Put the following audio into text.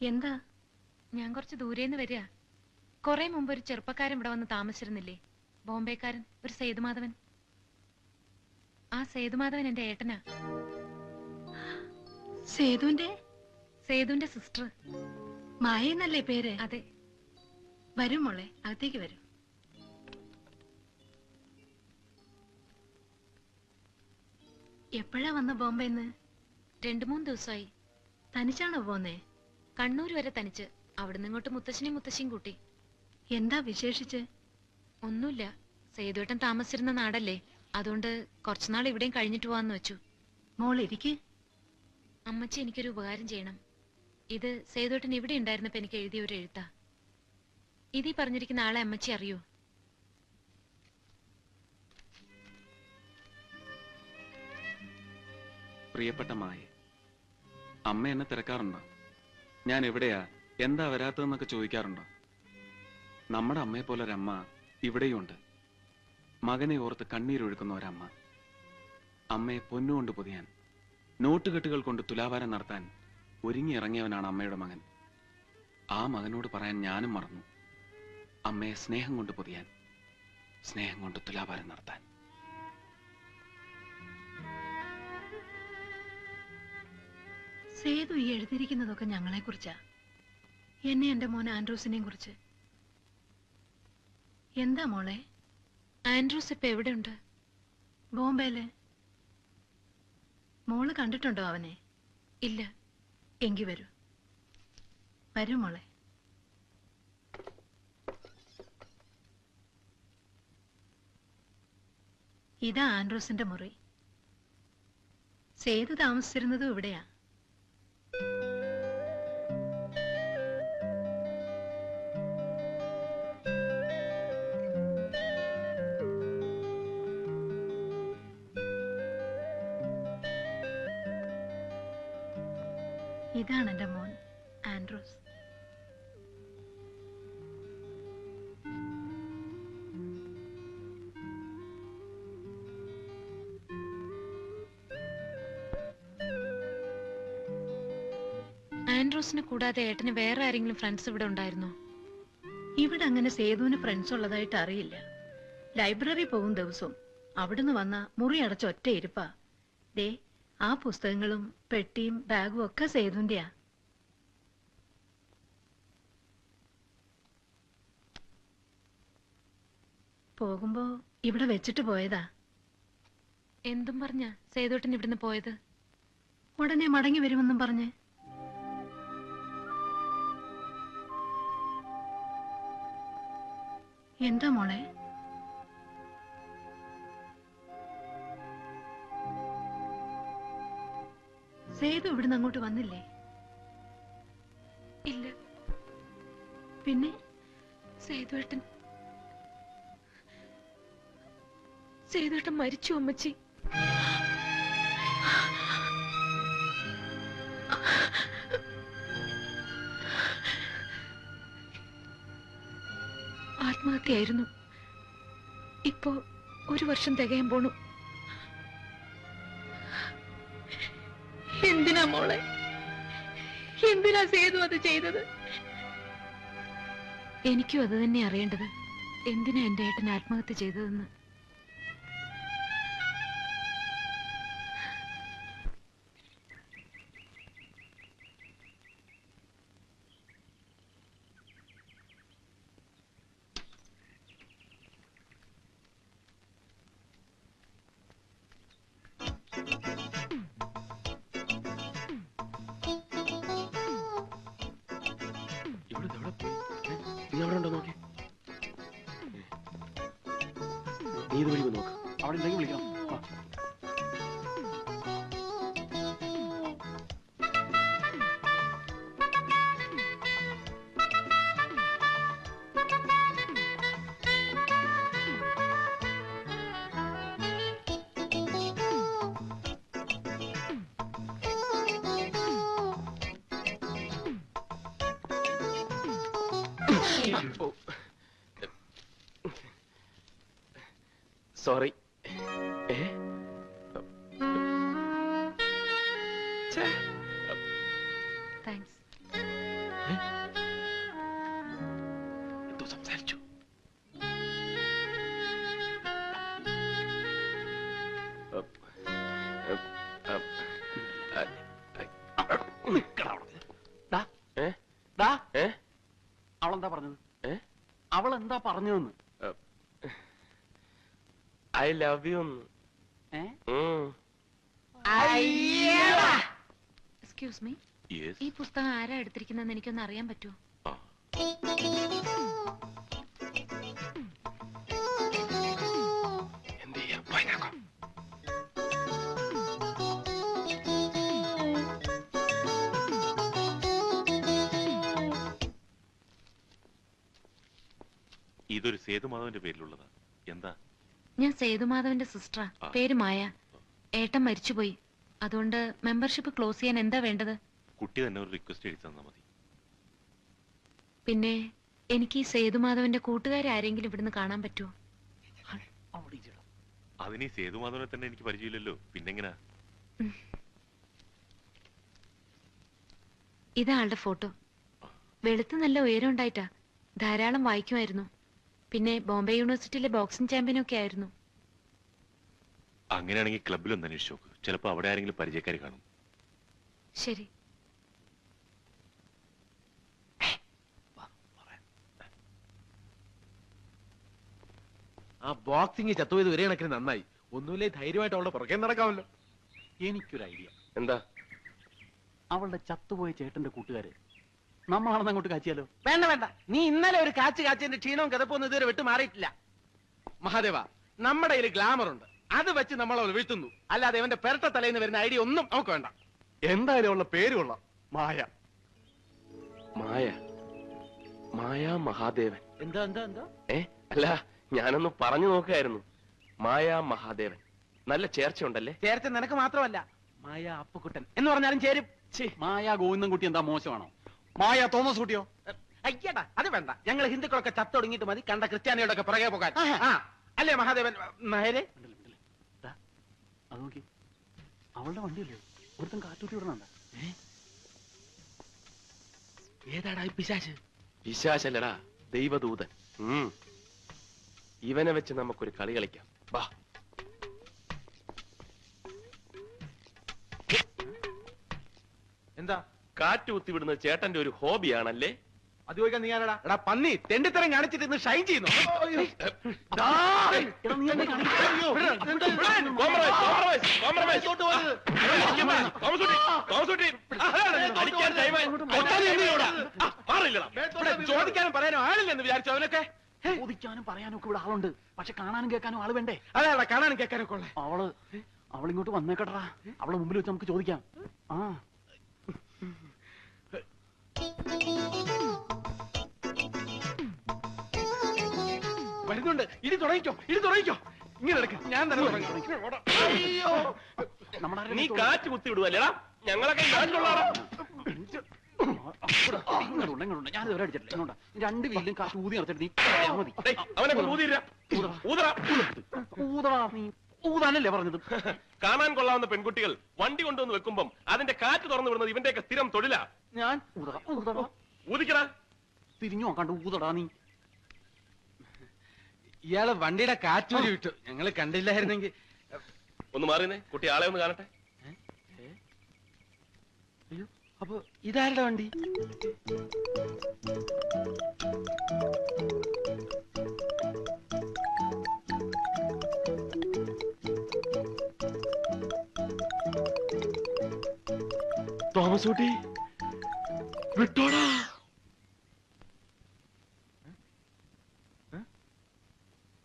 എന്താ? ഞാൻ കുറച്ച് ദൂരേന്ന് വരിക. കുറെ മുമ്പ് ഒരു ചെറുപ്പക്കാരൻ ഇവിടെ വന്ന് താമസിച്ചിരുന്നില്ലേ? ബോംബെക്കാരൻ, ഒരു സേതുമാധവൻ. ആ സേതുമാധവൻ എന്റെ ഏട്ടനാ. സേതുവിന്റെ സിസ്റ്റർ. മായ എന്നല്ലേ പേര്? അതെ. വരും മോളെ, അകത്തേക്ക് വരും. എപ്പോഴാ വന്ന ബോംബെന്ന്? 2-3 ദിവസമായി. തനിച്ചാണോ പോന്നേ? കണ്ണൂർ വരെ തനിച്ച്. അവിടുന്ന് ഇങ്ങോട്ട് മുത്തശ്ശനെയും മുത്തശ്ശിയും കൂട്ടി. എന്താ വിശേഷിച്ച്? ഒന്നുമില്ല. സേതുവേട്ടൻ താമസിച്ചിരുന്ന നാടല്ലേ, അതുകൊണ്ട് കുറച്ചുനാൾ ഇവിടെയും കഴിഞ്ഞിട്ട് പോവാന്ന് വെച്ചു. മോൾ ഇരിക്ക്. അമ്മച്ചി എനിക്കൊരു ഉപകാരം ചെയ്യണം. ഇത് സേതുവേട്ടൻ ഇവിടെ ഉണ്ടായിരുന്നപ്പോ എനിക്ക് എഴുതിയ ഒരു എഴുത്താ. ഇതീ പറഞ്ഞിരിക്കുന്ന ആളെ അമ്മച്ചി അറിയോ? പ്രിയപ്പെട്ട മായ, അമ്മ എന്നെ തിരക്കാറുണ്ടോ? ഞാൻ എവിടെയാ, എന്താ വരാത്തതെന്നൊക്കെ ചോദിക്കാറുണ്ടോ? നമ്മുടെ അമ്മയെ പോലെ ഒരമ്മ ഇവിടെയുണ്ട്. മകനെ ഓർത്ത് കണ്ണീരൊഴുക്കുന്ന ഒരമ്മ. അമ്മയെ പൊന്നുകൊണ്ട് പൊതിയാൻ, നോട്ടുകെട്ടുകൾ കൊണ്ട് തുലാഭാരം നടത്താൻ ഒരുങ്ങിയിറങ്ങിയവനാണ് അമ്മയുടെ മകൻ. ആ മകനോട് പറയാൻ ഞാനും മറന്നു. അമ്മയെ സ്നേഹം കൊണ്ട് പൊതിയാൻ, സ്നേഹം കൊണ്ട് തുലാഭാരം നടത്താൻ. സേതു ഈ എഴുതിയിരിക്കുന്നതൊക്കെ ഞങ്ങളെ കുറിച്ചാ, എന്നെ എന്റെ മോൻ ആൻഡ്രൂസിനെയും കുറിച്ച്. എന്താ മോളെ? ആൻഡ്രൂസ് ഇപ്പൊ എവിടെയുണ്ട്? ബോംബെയില്. മോള് കണ്ടിട്ടുണ്ടോ അവനെ? ഇല്ല. എങ്കി വരൂ. വരൂ മോളെ. ഇതാ ആൻഡ്രൂസിന്റെ മുറി. സേതു താമസിച്ചിരുന്നതും ഇവിടെയാ. ഇതാണ് എന്റെ മോൻ ആൻഡ്രൂസ്. ആൻഡ്രൂസിനെ കൂടാതെ ഏട്ടന് വേറെ ആരെങ്കിലും ഫ്രണ്ട്സ് ഇവിടെ ഉണ്ടായിരുന്നോ? ഇവിടെ അങ്ങനെ സേതുവിന് ഫ്രണ്ട്സ് ഉള്ളതായിട്ട് അറിയില്ല. ലൈബ്രറി പോകും ദിവസവും. അവിടുന്ന് വന്ന മുറി അടച്ച ഒറ്റ ഇരിപ്പാ. ദേ, ആ പുസ്തകങ്ങളും പെട്ടിയും ബാഗും ഒക്കെ സേതുവിന്റെയാ. പോകുമ്പോ ഇവിടെ വെച്ചിട്ട് പോയതാ. എന്തും പറഞ്ഞ സേതുവേട്ടൻ ഇവിടുന്ന് പോയത്? ഉടനെ മടങ്ങി വരുമെന്നും പറഞ്ഞ്. എന്താ മോളെ? സേതു ഇവിടുന്ന് അങ്ങോട്ട് വന്നില്ലേ? ഇല്ല. പിന്നെ സേതുവേട്ടൻ മരിച്ചു അമ്മച്ചി. ആത്മഹത്യയായിരുന്നു. ഇപ്പോ 1 വർഷം തികയാൻ പോണു. എന്തിനാ മോളെ, എന്തിനാ സേതു അത് ചെയ്തത്? എനിക്കും അത് തന്നെ അറിയേണ്ടത്. എന്തിനാ എന്റെ ഏട്ടൻ ആത്മഹത്യ ചെയ്തതെന്ന്. നീ അവിടെ ഉണ്ടോ നോക്കി. നീ ഇത് വിളിക്കോ നോക്ക്. അവിടെ എന്തെങ്കിലും വിളിക്കണം. സോറി. താങ്ക്സ്. എന്തോ സംസാരിച്ചു. അവളെന്താ പറഞ്ഞത്? അവളെന്താ പറഞ്ഞതെന്ന്? I love you. Excuse me, ഈ പുസ്തകം ആരാ എടുത്തിരിക്കുന്നതെന്ന് എനിക്കൊന്ന് അറിയാൻ പറ്റുമോ? ഇതൊരു സേതുമാധവന്റെ പേരിലുള്ളതാ. എന്താ? ഞാൻ സേതുമാധവന്റെ സിസ്റ്ററാ. പേര് മായ. ഏട്ടൻ മരിച്ചുപോയി. അതുകൊണ്ട് മെമ്പർഷിപ്പ് ക്ലോസ് ചെയ്യാൻ എന്താ വേണ്ടത്? കുട്ടി തന്നെ ഒരു റിക്വസ്റ്റ് എഴുതി തന്നാ മതി. പിന്നെ എനിക്ക് ഈ സേതുമാധവന്റെ കൂട്ടുകാരെ ആരെങ്കിലും ഇവിടുന്ന് കാണാൻ പറ്റുമോ? അതിന് ഈ സേതുമാധവനെ തന്നെ എനിക്ക് പരിചയമില്ലല്ലോ, പിന്നെങ്ങനാ? ഇതാ ആളുടെ ഫോട്ടോ. വെളുത്ത് നല്ല ഉയരം ഉണ്ടായിട്ടാ. ധാരാളം വായിക്കുമായിരുന്നു. പിന്നെ ബോംബെ യൂണിവേഴ്സിറ്റിയിലെ ബോക്സിംഗ് ചാമ്പ്യനും ഒക്കെ ആയിരുന്നു. അങ്ങനെയാണെങ്കിൽ ക്ലബിലൊന്ന് അന്വേഷിച്ചു നോക്ക്. ചിലപ്പോ അവിടെ ആരെങ്കിലും പരിചയക്കാർ കാണും. ശരി. ആ ബോക്സിംഗ് ചത്തുപോയത് ഒരേ കണക്കിന് നന്നായി. ഒന്നുമില്ലേ ധൈര്യമായിട്ട് അവളുടെ പുറകെ നടക്കാമല്ലോ. എനിക്കൊരു ഐഡിയ. എന്താ? അവളുടെ ചത്തുപോയ ചേട്ടന്റെ കൂട്ടുകാര് നമ്മളാണെന്ന് അങ്ങോട്ട് കാച്ചിയാലോ? വേണ്ട വേണ്ട, നീ ഇന്നലെ ഒരു കാച്ചിന്റെ ക്ഷീണവും കിതപ്പൊന്നും ഇതുവരെ വിട്ടു മാറിയിട്ടില്ല. മഹാദേവ, നമ്മുടെ കയ്യിൽ ഗ്ലാമർ ഉണ്ട്. അത് വെച്ച് നമ്മൾ അവൾ വീഴ്ത്തുന്നു. അല്ലാതെ അവന്റെ പെരട്ട തലേന്ന് വരുന്ന ഐഡിയ ഒന്നും നമുക്ക് വേണ്ട. എന്തായാലും അവളുടെ പേര് കൊള്ളാം, മായ. മായ മായ മഹാദേവൻ. എന്താ എന്താ എന്താ? അല്ല, ഞാനൊന്ന് പറഞ്ഞു നോക്കുകയായിരുന്നു. മായ മഹാദേവൻ നല്ല ചേർച്ച ഉണ്ടല്ലേ? ചേർച്ച നിനക്ക് മാത്രമല്ല, മായ അപ്പുക്കുട്ടൻ എന്ന് പറഞ്ഞാലും ചേരും. മായ ഗോവിന്ദൻകുട്ടി എന്താ മോശമാണോ? മായ തോമസ് കുട്ടിയോ? അയ്യടാ, അത് വേണ്ട. ഞങ്ങൾ ഹിന്ദുക്കളൊക്കെ ചത്തൊടുങ്ങിട്ട് മതി കണ്ട ക്രിസ്ത്യാനികളുടെ ഒക്കെ പുറകെ പോകാൻ. അല്ലേ മഹാദേവൻ നായരെ? അത് നോക്കി, അവളുടെ വണ്ടിയല്ലേ ഒരുത്തൻ കാറ്റൂട്ടി വിടണണ്ട. ഏതാടാ ഈ പിശാച്? പിശാചല്ലടാ, ദൈവദൂതൻ. ഇവനെ വെച്ച് നമുക്കൊരു കളി കളിക്കാം. വാ. എന്താ? കാറ്റ് കുത്തിവിടുന്നത് ചേട്ടന്റെ ഒരു ഹോബിയാണല്ലേ? അത് ചോദിക്കാൻ നീ ആരടാ? എടാ പന്നി, തെണ്ടിത്തരം കാണിച്ചിട്ട് ഇന്ന് ഷൈൻ ചെയ്യുന്നു. ചോദിക്കാനും പറയാനും ആളില്ലെന്ന് വിചാരിച്ചു അവനൊക്കെ? ചോദിക്കാനും പറയാനും ഒക്കെ ഇവിടെ ആളുണ്ട്. പക്ഷെ കാണാനും കേൾക്കാനും ആള് വേണ്ടേ? അതെടാ, കാണാനും കേൾക്കാനും ഒക്കെ ഉള്ളേ. അവളിങ്ങോട്ട് വന്നേക്കട്ടാ. അവളെ മുമ്പിൽ വെച്ച് നമുക്ക് ചോദിക്കാം. വരുന്നുണ്ട്. ഇനി തുടങ്ങിക്കോ, ഇനി തുടങ്ങിക്കോ. ഇങ്ങനെ എടുക്ക, ഞാൻ തന്നെ തുടങ്ങാം. നീ കാറ്റ് കുത്തി വിടുവല്ലേടാ? ഞങ്ങളൊക്കെ ഞാനിത് ഒരേ അടിച്ചിട്ടില്ല. രണ്ട് വീട്ടിലും കാശ് ഊതി നടത്തിട്ട് നീ മതി. അവനെ ഊതാനല്ലേ പറഞ്ഞത്? കാണാൻ കൊള്ളാവുന്ന പെൺകുട്ടികൾ വണ്ടി കൊണ്ടുവന്ന് വെക്കുമ്പം അതിന്റെ കാറ്റ് തുറന്നു വിടുന്നത് ഇവന്റെയൊക്കെ സ്ഥിരം തൊഴിലാ. ഞാൻ ഊതിക്കടാ. തിരിഞ്ഞു നോക്കാണ്ട് ഊതടാ നീ. ഇയാള് വണ്ടിയുടെ കാറ്റൂരി വിട്ടു. ഞങ്ങള് കണ്ടില്ലായിരുന്നെങ്കിൽ. ഒന്ന് മാറിയെന്നേ, കുട്ടി ആളെ ഒന്ന് കാണട്ടെ. അയ്യോ, അപ്പൊ ഇതാരുടെ വണ്ടി? തോമസ് കുട്ടി വിട്ടോടാ.